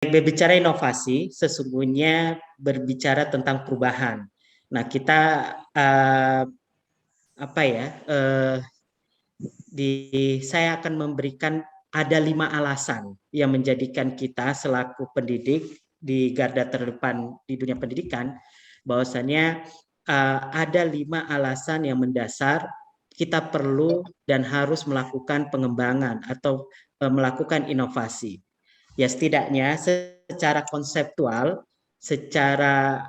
Berbicara inovasi, sesungguhnya berbicara tentang perubahan. Nah, kita apa ya? Saya akan memberikan ada 5 alasan yang menjadikan kita selaku pendidik di garda terdepan di dunia pendidikan, bahwasannya ada 5 alasan yang mendasar kita perlu dan harus melakukan pengembangan atau melakukan inovasi. Ya setidaknya secara konseptual, secara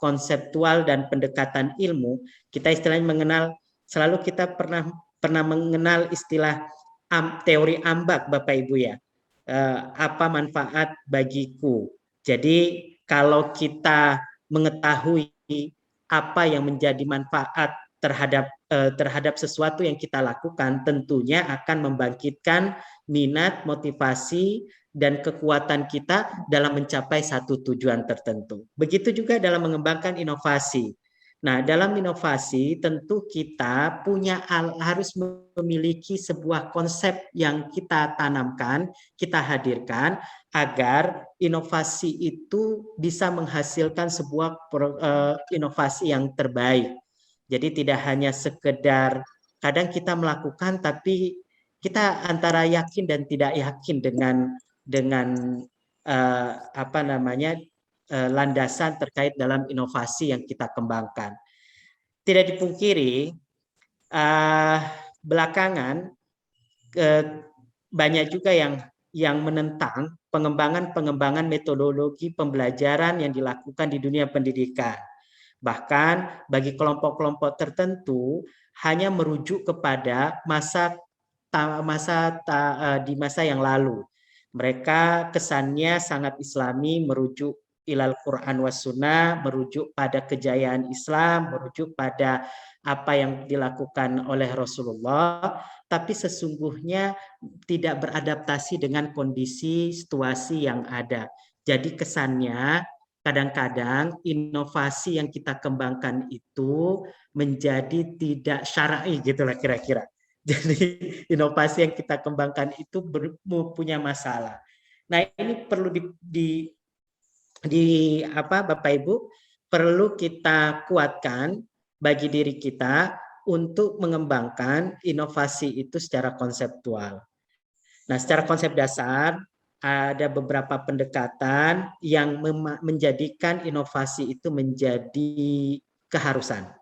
konseptual dan pendekatan ilmu, kita istilahnya mengenal, selalu kita pernah mengenal istilah teori ambak, Bapak Ibu ya. Apa manfaat bagiku? Jadi kalau kita mengetahui apa yang menjadi manfaat terhadap sesuatu yang kita lakukan, tentunya akan membangkitkan minat, motivasi, dan kekuatan kita dalam mencapai satu tujuan tertentu. Begitu juga dalam mengembangkan inovasi. Nah, dalam inovasi tentu kita harus memiliki sebuah konsep yang kita tanamkan, kita hadirkan agar inovasi itu bisa menghasilkan sebuah inovasi yang terbaik. Jadi tidak hanya sekedar kadang kita melakukan tapi kita antara yakin dan tidak yakin dengan landasan terkait dalam inovasi yang kita kembangkan. Tidak dipungkiri belakangan banyak juga yang menentang pengembangan metodologi pembelajaran yang dilakukan di dunia pendidikan. Bahkan bagi kelompok-kelompok tertentu hanya merujuk kepada di masa yang lalu. Mereka kesannya sangat Islami, merujuk ilal Quran was sunnah, merujuk pada kejayaan Islam, merujuk pada apa yang dilakukan oleh Rasulullah, tapi sesungguhnya tidak beradaptasi dengan kondisi situasi yang ada. Jadi kesannya kadang-kadang inovasi yang kita kembangkan itu menjadi tidak syar'i gitulah kira-kira. Jadi inovasi yang kita kembangkan itu punya masalah. Nah, ini perlu Bapak Ibu, perlu kita kuatkan bagi diri kita untuk mengembangkan inovasi itu secara konseptual. Nah, secara konsep dasar ada beberapa pendekatan yang menjadikan inovasi itu menjadi keharusan.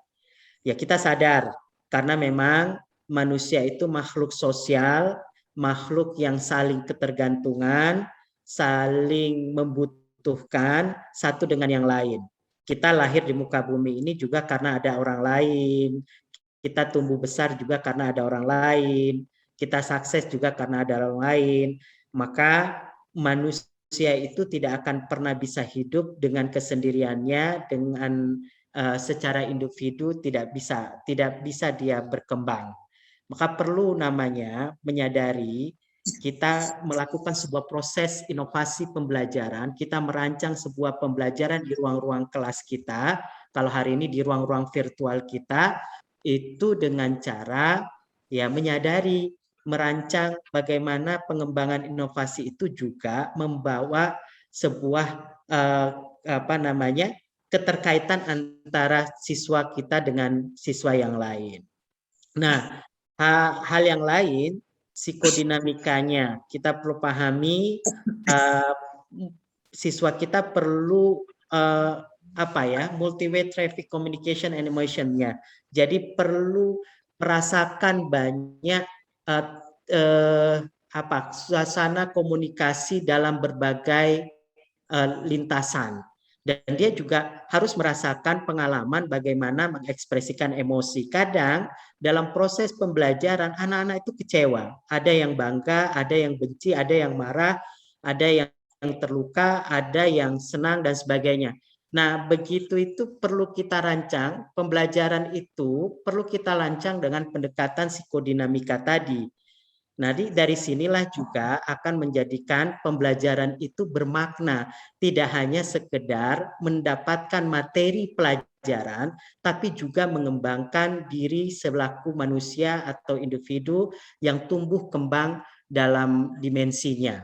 Ya, kita sadar karena memang manusia itu makhluk sosial, makhluk yang saling ketergantungan, saling membutuhkan satu dengan yang lain. Kita lahir di muka bumi ini juga karena ada orang lain. Kita tumbuh besar juga karena ada orang lain. Kita sukses juga karena ada orang lain. Maka manusia itu tidak akan pernah bisa hidup dengan kesendiriannya, dengan secara individu tidak bisa dia berkembang. Maka perlu namanya menyadari kita melakukan sebuah proses inovasi pembelajaran, kita merancang sebuah pembelajaran di ruang-ruang kelas kita, kalau hari ini di ruang-ruang virtual kita, itu dengan cara ya menyadari, merancang bagaimana pengembangan inovasi itu juga membawa sebuah keterkaitan antara siswa kita dengan siswa yang lain. Nah, hal yang lain, psikodinamikanya kita perlu pahami, siswa kita perlu multi-way traffic communication and emotion-nya. Jadi perlu merasakan banyak suasana komunikasi dalam berbagai lintasan. Dan dia juga harus merasakan pengalaman bagaimana mengekspresikan emosi. Kadang dalam proses pembelajaran anak-anak itu kecewa. Ada yang bangga, ada yang benci, ada yang marah, ada yang terluka, ada yang senang dan sebagainya. Nah, begitu itu perlu kita rancang, pembelajaran itu perlu kita rancang dengan pendekatan psikodinamika tadi. Nah, dari sinilah juga akan menjadikan pembelajaran itu bermakna, tidak hanya sekedar mendapatkan materi pelajaran, tapi juga mengembangkan diri selaku manusia atau individu yang tumbuh kembang dalam dimensinya.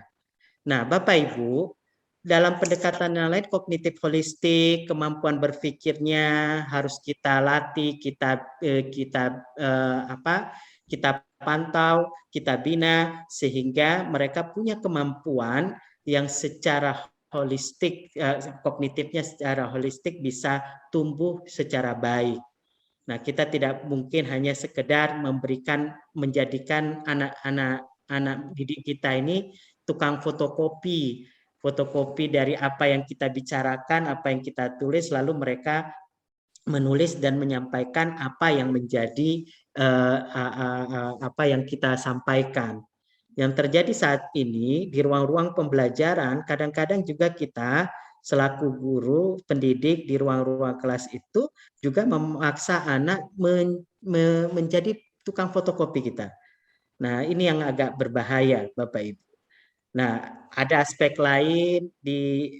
Nah, Bapak Ibu, dalam pendekatan yang lain kognitif holistik, kemampuan berpikirnya harus kita latih, kita pantau, kita bina sehingga mereka punya kemampuan yang secara holistik, kognitifnya secara holistik bisa tumbuh secara baik. Nah, kita tidak mungkin hanya sekedar menjadikan anak didik kita ini tukang fotokopi dari apa yang kita bicarakan, apa yang kita tulis, lalu mereka menulis dan menyampaikan apa yang menjadi apa yang kita sampaikan. Yang terjadi saat ini di ruang-ruang pembelajaran, kadang-kadang juga kita selaku guru, pendidik di ruang-ruang kelas itu juga memaksa anak menjadi tukang fotokopi kita. Nah, ini yang agak berbahaya, Bapak Ibu. Nah, ada aspek lain di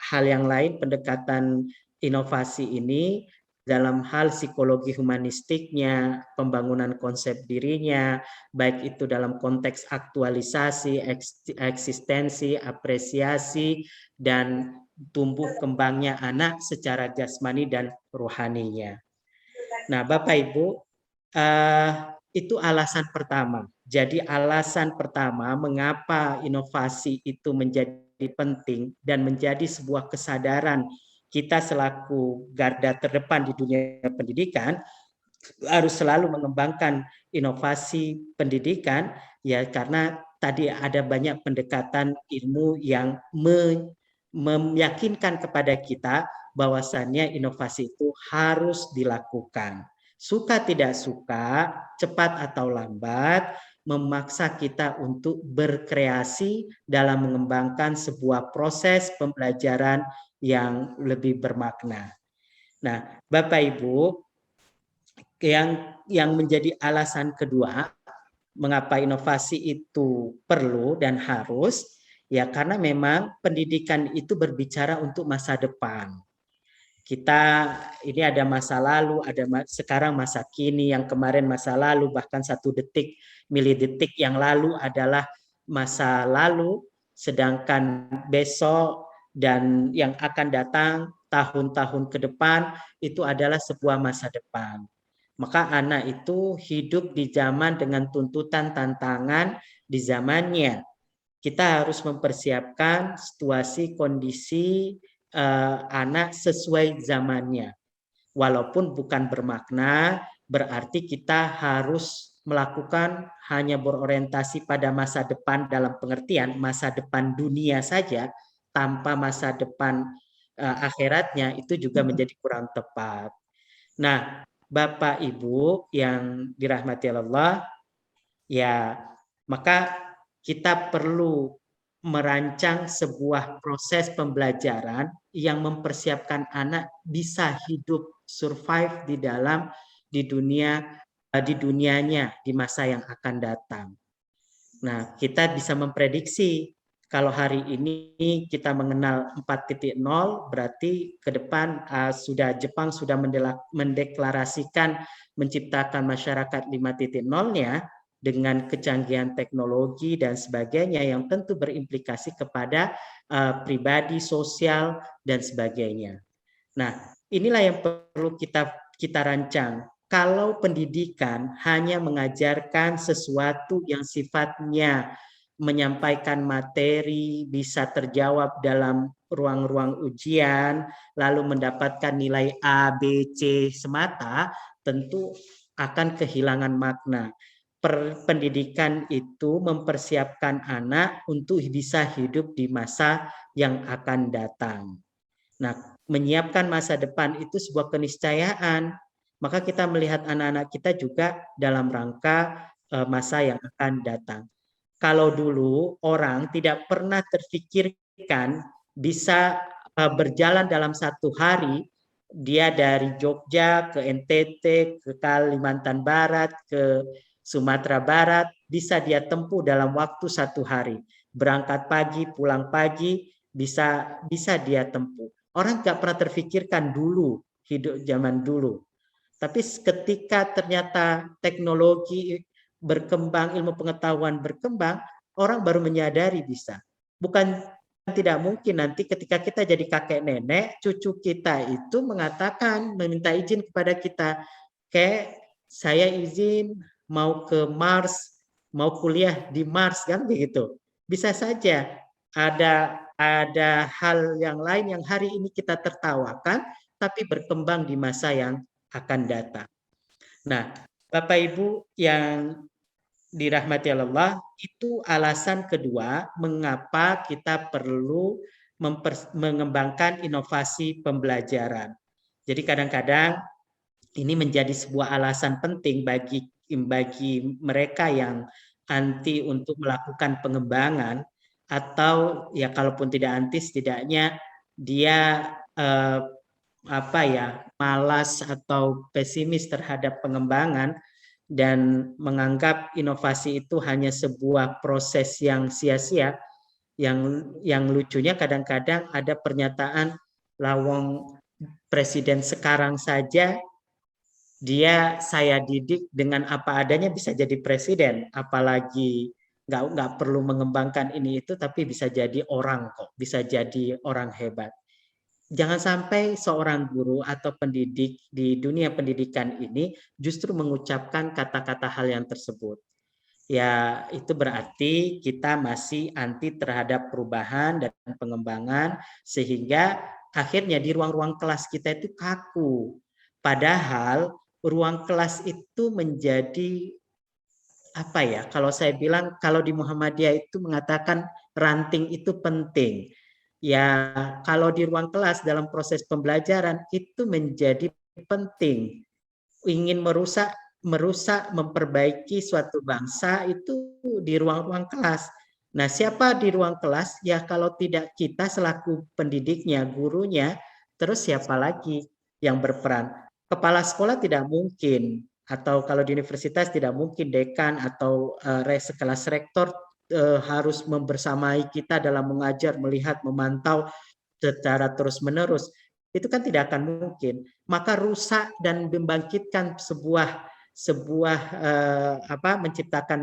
hal yang lain pendekatan inovasi ini dalam hal psikologi humanistiknya, pembangunan konsep dirinya, baik itu dalam konteks aktualisasi, eksistensi, apresiasi, dan tumbuh kembangnya anak secara jasmani dan rohaninya. Nah, Bapak Ibu, itu alasan pertama. Jadi alasan pertama mengapa inovasi itu menjadi penting dan menjadi sebuah kesadaran kita selaku garda terdepan di dunia pendidikan harus selalu mengembangkan inovasi pendidikan ya karena tadi ada banyak pendekatan ilmu yang meyakinkan kepada kita bahwasannya inovasi itu harus dilakukan. Suka tidak suka, cepat atau lambat, memaksa kita untuk berkreasi dalam mengembangkan sebuah proses pembelajaran yang lebih bermakna. Nah, Bapak Ibu, yang menjadi alasan kedua mengapa inovasi itu perlu dan harus, ya karena memang pendidikan itu berbicara untuk masa depan. Kita ini ada masa lalu, ada sekarang masa kini, yang kemarin masa lalu, bahkan 1 detik, milidetik yang lalu adalah masa lalu, sedangkan besok dan yang akan datang tahun-tahun ke depan itu adalah sebuah masa depan. Maka anak itu hidup di zaman dengan tuntutan tantangan di zamannya. Kita harus mempersiapkan situasi kondisi anak sesuai zamannya. Walaupun bukan bermakna berarti kita harus melakukan hanya berorientasi pada masa depan dalam pengertian masa depan dunia saja tanpa masa depan akhiratnya itu juga menjadi kurang tepat. Nah, Bapak Ibu yang dirahmati Allah, ya maka kita perlu merancang sebuah proses pembelajaran yang mempersiapkan anak bisa hidup survive di dunianya di masa yang akan datang. Nah, kita bisa memprediksi kalau hari ini kita mengenal 4.0 berarti ke depan Jepang sudah mendeklarasikan menciptakan masyarakat 5.0-nya dengan kecanggihan teknologi dan sebagainya yang tentu berimplikasi kepada pribadi, sosial dan sebagainya. Nah, inilah yang perlu kita rancang. Kalau pendidikan hanya mengajarkan sesuatu yang sifatnya menyampaikan materi, bisa terjawab dalam ruang-ruang ujian, lalu mendapatkan nilai A, B, C semata, tentu akan kehilangan makna. Pendidikan itu mempersiapkan anak untuk bisa hidup di masa yang akan datang. Nah, menyiapkan masa depan itu sebuah keniscayaan. Maka kita melihat anak-anak kita juga dalam rangka masa yang akan datang. Kalau dulu orang tidak pernah terfikirkan bisa berjalan dalam 1 hari, dia dari Jogja ke NTT, ke Kalimantan Barat, ke Sumatera Barat, bisa dia tempuh dalam waktu 1 hari. Berangkat pagi, pulang pagi, bisa dia tempuh. Orang nggak pernah terfikirkan dulu, hidup zaman dulu. Tapi ketika ternyata teknologi berkembang, ilmu pengetahuan berkembang, orang baru menyadari bisa. Bukan tidak mungkin nanti ketika kita jadi kakek nenek, cucu kita itu mengatakan, meminta izin kepada kita, kayak saya izin mau ke Mars, mau kuliah di Mars, kan begitu. Bisa saja ada hal yang lain yang hari ini kita tertawakan, tapi berkembang di masa yang akan datang. Nah, Bapak Ibu yang dirahmati Allah, itu alasan kedua mengapa kita perlu mengembangkan inovasi pembelajaran. Jadi kadang-kadang ini menjadi sebuah alasan penting bagi mereka yang anti untuk melakukan pengembangan, atau ya kalaupun tidak anti, setidaknya dia malas atau pesimis terhadap pengembangan dan menganggap inovasi itu hanya sebuah proses yang sia-sia. Yang lucunya kadang-kadang ada pernyataan lawang presiden sekarang saja dia saya didik dengan apa adanya bisa jadi presiden, apalagi nggak perlu mengembangkan ini itu, tapi bisa jadi orang kok, bisa jadi orang hebat. Jangan sampai seorang guru atau pendidik di dunia pendidikan ini justru mengucapkan kata-kata hal yang tersebut. Ya, itu berarti kita masih anti terhadap perubahan dan pengembangan, sehingga akhirnya di ruang-ruang kelas kita itu kaku. Padahal ruang kelas itu menjadi kalau saya bilang, kalau di Muhammadiyah itu mengatakan ranting itu penting. Ya, kalau di ruang kelas dalam proses pembelajaran itu menjadi penting. Ingin merusak, memperbaiki suatu bangsa itu di ruang-ruang kelas. Nah, siapa di ruang kelas? Ya, kalau tidak kita selaku pendidiknya, gurunya, terus siapa lagi yang berperan? Kepala sekolah tidak mungkin, atau kalau di universitas tidak mungkin dekan atau sekelas rektor harus membersamai kita dalam mengajar, melihat, memantau secara terus-menerus. Itu kan tidak akan mungkin. Maka rusak dan membangkitkan menciptakan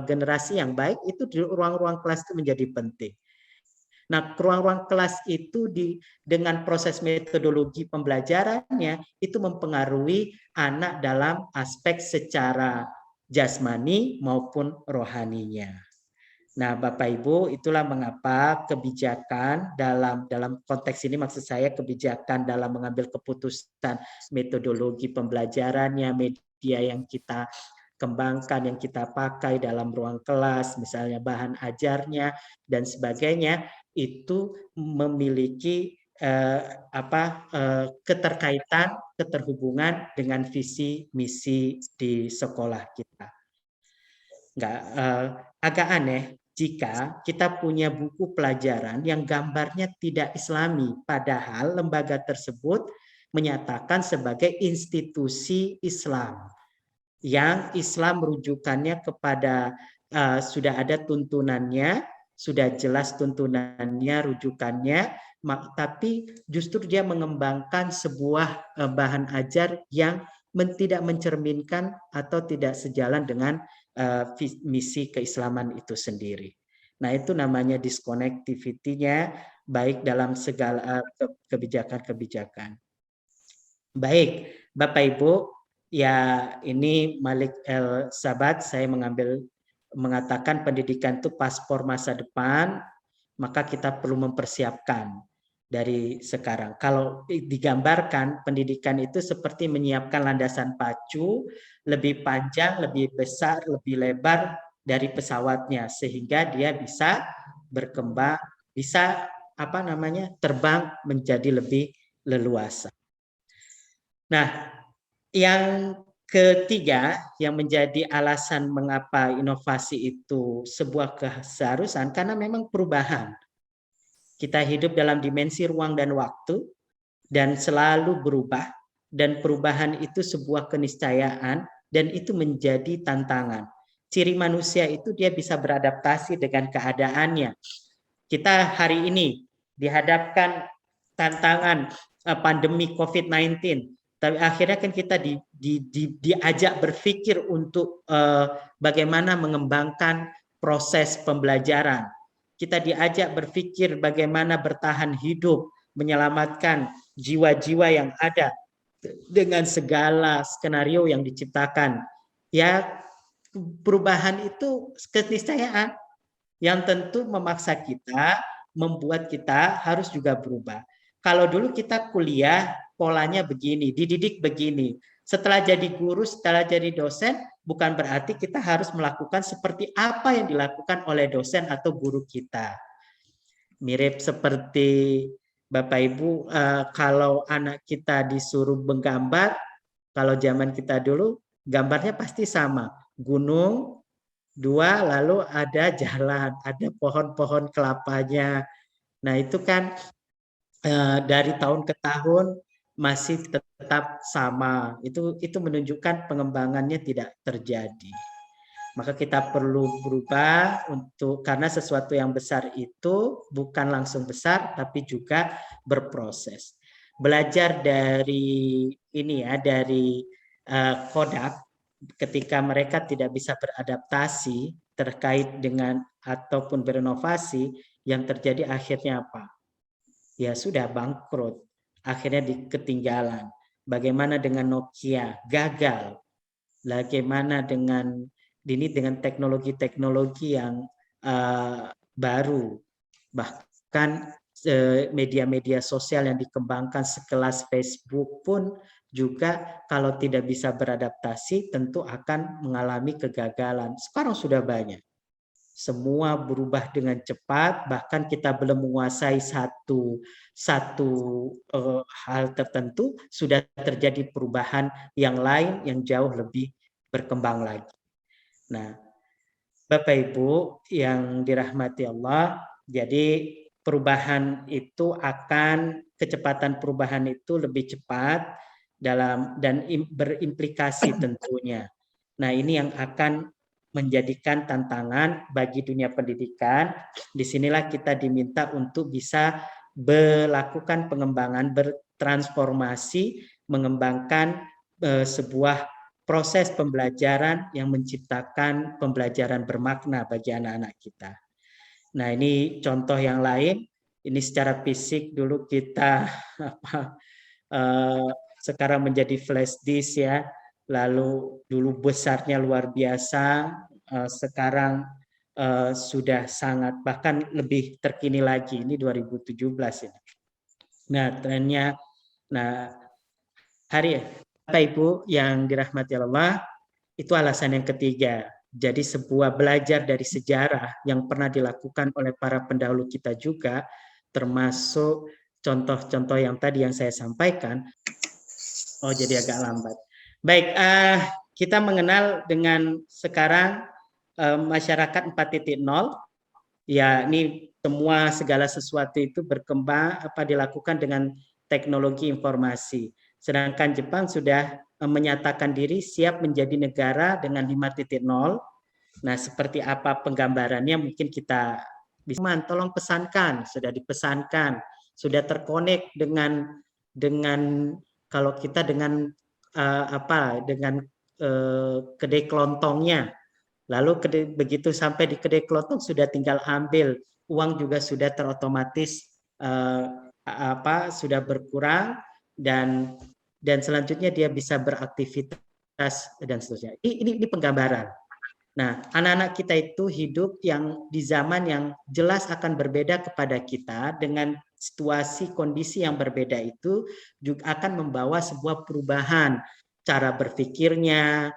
generasi yang baik itu di ruang-ruang kelas itu menjadi penting. Nah, ruang-ruang kelas itu dengan proses metodologi pembelajarannya itu mempengaruhi anak dalam aspek secara jasmani maupun rohaninya. Nah, Bapak Ibu, itulah mengapa kebijakan dalam konteks ini, maksud saya kebijakan dalam mengambil keputusan metodologi pembelajarannya, media yang kita kembangkan, yang kita pakai dalam ruang kelas, misalnya bahan ajarnya dan sebagainya, itu memiliki keterkaitan, keterhubungan dengan visi misi di sekolah kita. Agak aneh jika kita punya buku pelajaran yang gambarnya tidak Islami, padahal lembaga tersebut menyatakan sebagai institusi Islam, yang Islam rujukannya kepada sudah ada tuntunannya, sudah jelas tuntunannya, rujukannya, tapi justru dia mengembangkan sebuah bahan ajar yang tidak mencerminkan atau tidak sejalan dengan misi keislaman itu sendiri. Nah, itu namanya disconnectivity-nya baik dalam segala kebijakan-kebijakan. Baik, Bapak Ibu, ya ini Malik El Sabat, saya mengatakan pendidikan itu paspor masa depan, maka kita perlu mempersiapkan dari sekarang. Kalau digambarkan, pendidikan itu seperti menyiapkan landasan pacu, lebih panjang, lebih besar, lebih lebar dari pesawatnya, sehingga dia bisa berkembang, bisa terbang menjadi lebih leluasa. Nah, yang ketiga yang menjadi alasan mengapa inovasi itu sebuah keharusan, karena memang perubahan. Kita hidup dalam dimensi ruang dan waktu dan selalu berubah, dan perubahan itu sebuah keniscayaan dan itu menjadi tantangan. Ciri manusia itu dia bisa beradaptasi dengan keadaannya. Kita hari ini dihadapkan tantangan pandemi COVID-19, tapi akhirnya kan kita diajak berpikir untuk bagaimana mengembangkan proses pembelajaran. kita diajak berpikir bagaimana bertahan hidup, menyelamatkan jiwa-jiwa yang ada dengan segala skenario yang diciptakan. Ya, perubahan itu keniscayaan yang tentu memaksa kita, membuat kita harus juga berubah. Kalau dulu kita kuliah, polanya begini, dididik begini. Setelah jadi guru, setelah jadi dosen, bukan berarti kita harus melakukan seperti apa yang dilakukan oleh dosen atau guru kita. Mirip seperti Bapak Ibu, kalau anak kita disuruh menggambar, kalau zaman kita dulu, gambarnya pasti sama. Gunung, dua, lalu ada jalan, ada pohon-pohon kelapanya. Nah itu kan dari tahun ke tahun masih tetap sama. Itu menunjukkan pengembangannya tidak terjadi. Maka kita perlu berubah karena sesuatu yang besar itu bukan langsung besar tapi juga berproses. Belajar dari ini ya, dari Kodak ketika mereka tidak bisa beradaptasi terkait dengan ataupun berinovasi, yang terjadi akhirnya apa? Ya sudah bangkrut, akhirnya ketinggalan. Bagaimana dengan Nokia? Gagal. Bagaimana dengan teknologi-teknologi yang baru, bahkan media-media sosial yang dikembangkan sekelas Facebook pun juga kalau tidak bisa beradaptasi tentu akan mengalami kegagalan. Sekarang sudah banyak. Semua berubah dengan cepat, bahkan kita belum menguasai satu hal tertentu, sudah terjadi perubahan yang lain yang jauh lebih berkembang lagi. Nah, Bapak Ibu yang dirahmati Allah, jadi perubahan itu kecepatan perubahan itu lebih cepat dan berimplikasi tentunya. Nah, ini yang akan menjadikan tantangan bagi dunia pendidikan. Disinilah kita diminta untuk bisa melakukan pengembangan, bertransformasi, mengembangkan sebuah proses pembelajaran yang menciptakan pembelajaran bermakna bagi anak-anak kita. Nah, ini contoh yang lain. Ini secara fisik dulu kita sekarang menjadi flash disk ya. Lalu dulu besarnya luar biasa, sekarang sudah sangat bahkan lebih terkini lagi. Ini 2017 ini. Nah, trennya Bapak Ibu yang dirahmati Allah, itu alasan yang ketiga. Jadi sebuah belajar dari sejarah yang pernah dilakukan oleh para pendahulu kita juga, termasuk contoh-contoh yang tadi yang saya sampaikan. Oh, jadi agak lambat. Baik, kita mengenal dengan sekarang masyarakat 4.0. Ya, ini semua segala sesuatu itu berkembang dilakukan dengan teknologi informasi. Sedangkan Jepang sudah menyatakan diri siap menjadi negara dengan 5.0. Nah, seperti apa penggambarannya mungkin kita bisa. Tolong pesankan, sudah dipesankan, sudah terkonek dengan kalau kita dengan dengan kedai kelontongnya. Lalu begitu sampai di kedai kelontong sudah tinggal ambil, uang juga sudah terotomatis sudah berkurang dan selanjutnya dia bisa beraktivitas dan seterusnya. Ini penggambaran. Nah, anak-anak kita itu hidup yang di zaman yang jelas akan berbeda kepada kita, dengan situasi kondisi yang berbeda itu juga akan membawa sebuah perubahan cara berpikirnya,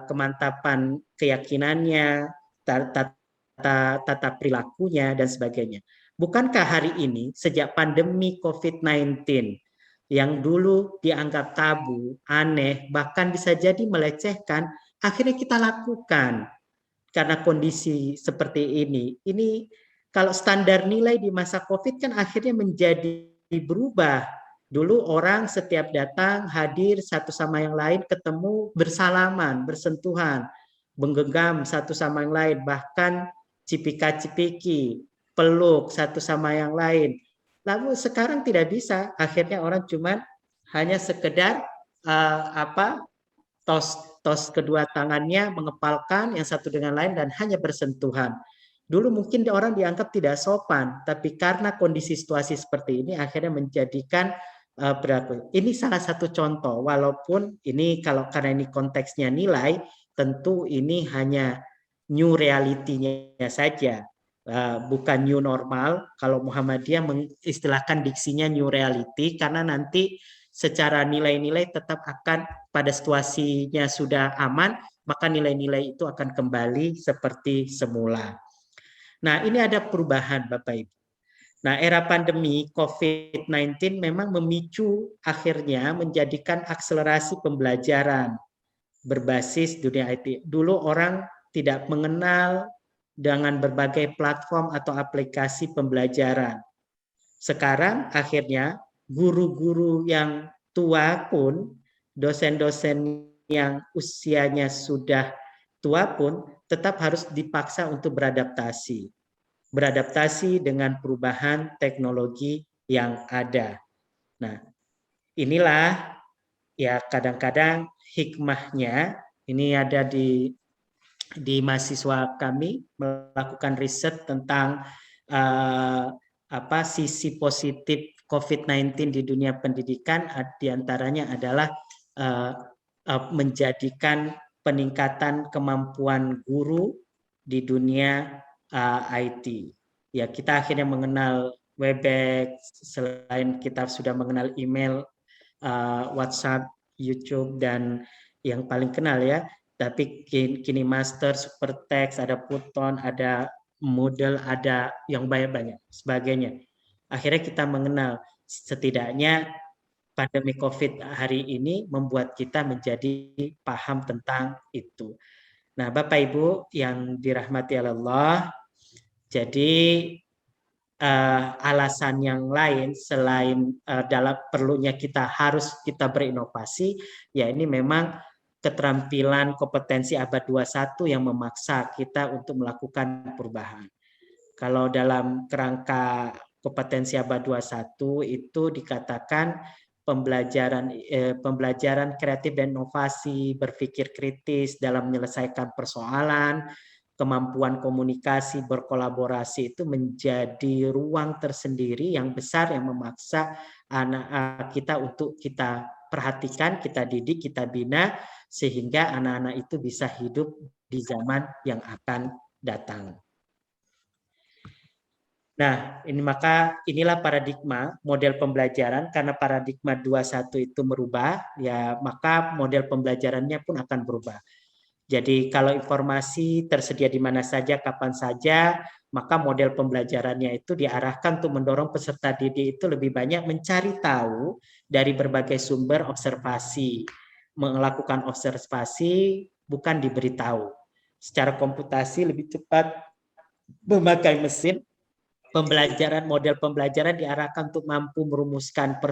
kemantapan keyakinannya, tata perilakunya dan sebagainya. Bukankah hari ini sejak pandemi COVID-19 yang dulu dianggap tabu, aneh, bahkan bisa jadi melecehkan, akhirnya kita lakukan karena kondisi seperti ini. Ini kalau standar nilai di masa COVID kan akhirnya menjadi berubah. Dulu orang setiap datang, hadir satu sama yang lain, ketemu, bersalaman, bersentuhan, menggenggam satu sama yang lain, bahkan cipika-cipiki, peluk satu sama yang lain. Lalu sekarang tidak bisa, akhirnya orang cuma hanya sekedar tos kedua tangannya mengepalkan yang satu dengan lain dan hanya bersentuhan. Dulu mungkin orang dianggap tidak sopan, tapi karena kondisi situasi seperti ini akhirnya menjadikan berlaku. Ini salah satu contoh, walaupun ini karena ini konteksnya nilai, tentu ini hanya new reality-nya saja, bukan new normal. Kalau Muhammadiyah mengistilahkan diksinya new reality, karena nanti secara nilai-nilai tetap akan pada situasinya sudah aman, maka nilai-nilai itu akan kembali seperti semula. Nah, ini ada perubahan Bapak Ibu. Nah, era pandemi COVID-19 memang memicu akhirnya menjadikan akselerasi pembelajaran berbasis dunia IT. Dulu orang tidak mengenal dengan berbagai platform atau aplikasi pembelajaran. Sekarang akhirnya guru-guru yang tua pun, dosen-dosen yang usianya sudah tua pun tetap harus dipaksa untuk beradaptasi dengan perubahan teknologi yang ada. Nah, inilah ya kadang-kadang hikmahnya ini ada di mahasiswa kami melakukan riset tentang sisi positif COVID-19 di dunia pendidikan, diantaranya adalah menjadikan peningkatan kemampuan guru di dunia IT. Ya, kita akhirnya mengenal Webex, selain kita sudah mengenal email, WhatsApp, YouTube, dan yang paling kenal ya, tapi kini Master, Supertext, ada Python, ada Moodle, ada yang banyak-banyak sebagainya. Akhirnya kita mengenal, setidaknya pandemi COVID hari ini membuat kita menjadi paham tentang itu. Nah, Bapak Ibu yang dirahmati Allah, jadi alasan yang lain selain dalam perlunya kita berinovasi, ya ini memang keterampilan kompetensi abad 21 yang memaksa kita untuk melakukan perubahan. Kalau dalam kerangka kompetensi abad 21 itu dikatakan pembelajaran kreatif dan inovasi, berpikir kritis dalam menyelesaikan persoalan, kemampuan komunikasi, berkolaborasi itu menjadi ruang tersendiri yang besar yang memaksa anak kita untuk kita perhatikan, kita didik, kita bina, sehingga anak-anak itu bisa hidup di zaman yang akan datang. Nah, inilah paradigma model pembelajaran, karena paradigma 21 itu merubah, ya maka model pembelajarannya pun akan berubah. Jadi kalau informasi tersedia di mana saja, kapan saja, maka model pembelajarannya itu diarahkan untuk mendorong peserta didik itu lebih banyak mencari tahu dari berbagai sumber observasi, melakukan observasi bukan diberitahu. Secara komputasi lebih cepat memakai mesin. Model pembelajaran diarahkan untuk mampu merumuskan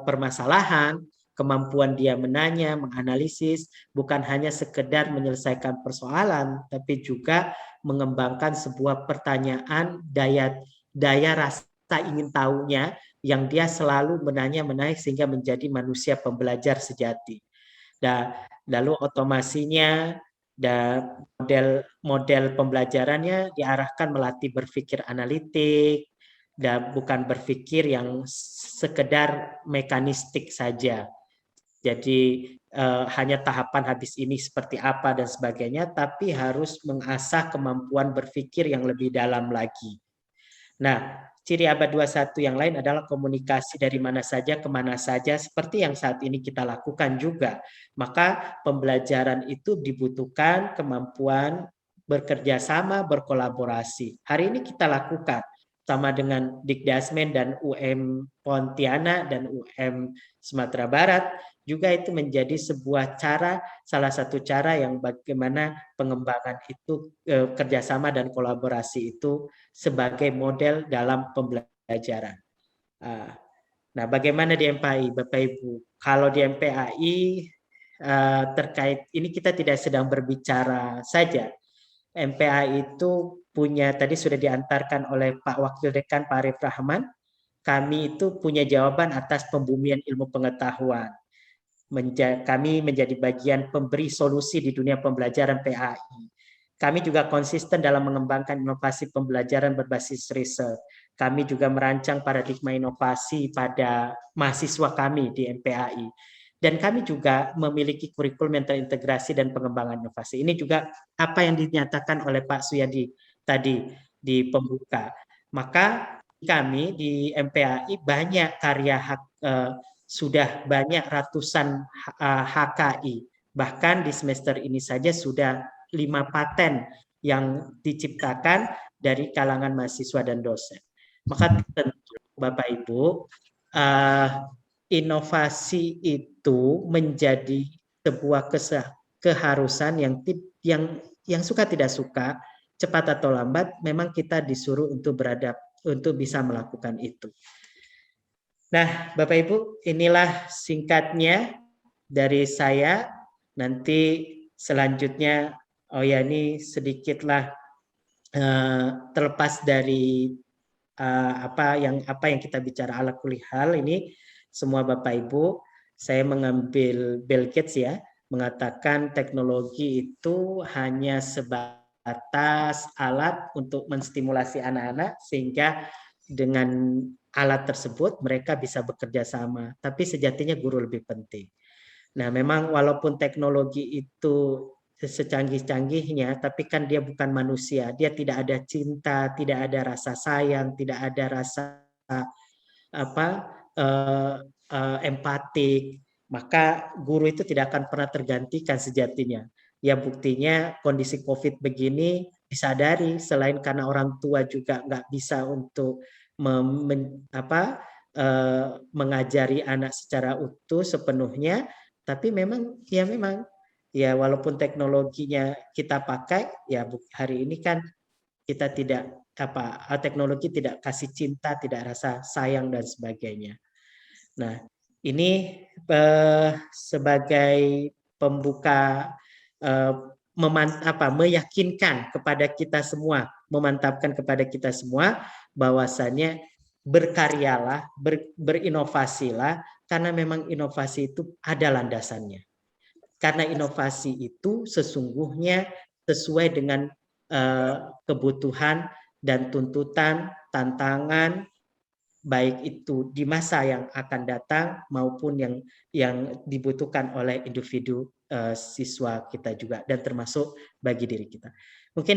permasalahan, kemampuan dia menanya, menganalisis, bukan hanya sekedar menyelesaikan persoalan, tapi juga mengembangkan sebuah pertanyaan, daya rasa ingin tahunya yang dia selalu menanya sehingga menjadi manusia pembelajar sejati. Dan lalu otomasinya dan model pembelajarannya diarahkan melatih berpikir analitik dan bukan berpikir yang sekedar mekanistik saja. Jadi hanya tahapan habis ini seperti apa dan sebagainya, tapi harus mengasah kemampuan berpikir yang lebih dalam lagi. Nah, ciri abad 21 yang lain adalah komunikasi dari mana saja, kemana saja, seperti yang saat ini kita lakukan juga. Maka pembelajaran itu dibutuhkan kemampuan bekerja sama, berkolaborasi. Hari ini kita lakukan sama dengan Dikdasmen dan UM Pontianak dan UM Sumatera Barat, juga itu menjadi salah satu cara yang bagaimana pengembangan itu kerjasama dan kolaborasi itu sebagai model dalam pembelajaran. Nah, bagaimana di MPAI, Bapak Ibu? Kalau di MPAI terkait ini kita tidak sedang berbicara saja. MPAI itu punya, tadi sudah diantarkan oleh Pak Wakil Dekan Pak Arif Rahman, kami itu punya jawaban atas pembumian ilmu pengetahuan. Kami menjadi bagian pemberi solusi di dunia pembelajaran PAI. Kami juga konsisten dalam mengembangkan inovasi pembelajaran berbasis riset. Kami juga merancang paradigma inovasi pada mahasiswa kami di MPAI. Dan kami juga memiliki kurikulum yang terintegrasi dan pengembangan inovasi. Ini juga apa yang dinyatakan oleh Pak Suyadi tadi di pembuka. Maka kami di MPAI banyak karya sudah banyak ratusan HKI. Bahkan di semester ini saja sudah 5 paten yang diciptakan dari kalangan mahasiswa dan dosen. Maka tentu Bapak Ibu, inovasi itu menjadi sebuah keharusan yang suka tidak suka, cepat atau lambat, memang kita disuruh untuk bisa melakukan itu. Nah, Bapak Ibu, inilah singkatnya dari saya. Nanti selanjutnya, oh ya ini sedikitlah terlepas dari apa yang kita bicara ala kulli hal ini, semua Bapak Ibu, saya mengambil Bill Gates ya, mengatakan teknologi itu hanya sebatas alat untuk menstimulasi anak-anak sehingga dengan alat tersebut mereka bisa bekerja sama, tapi sejatinya guru lebih penting. Nah, memang walaupun teknologi itu secanggih-canggihnya, tapi kan dia bukan manusia. Dia tidak ada cinta, tidak ada rasa sayang, tidak ada rasa empatik. Maka guru itu tidak akan pernah tergantikan sejatinya. Ya buktinya kondisi COVID begini disadari, selain karena orang tua juga nggak bisa untuk mengajari anak secara utuh sepenuhnya, tapi memang ya walaupun teknologinya kita pakai, ya hari ini kan kita tidak teknologi tidak kasih cinta, tidak rasa sayang dan sebagainya. Nah, ini sebagai pembuka meyakinkan kepada kita semua, memantapkan kepada kita semua bahwasannya berkaryalah, berinovasilah, karena memang inovasi itu ada landasannya. Karena inovasi itu sesungguhnya sesuai dengan kebutuhan dan tuntutan, tantangan, baik itu di masa yang akan datang maupun yang dibutuhkan oleh individu siswa kita juga, dan termasuk bagi diri kita. Mungkin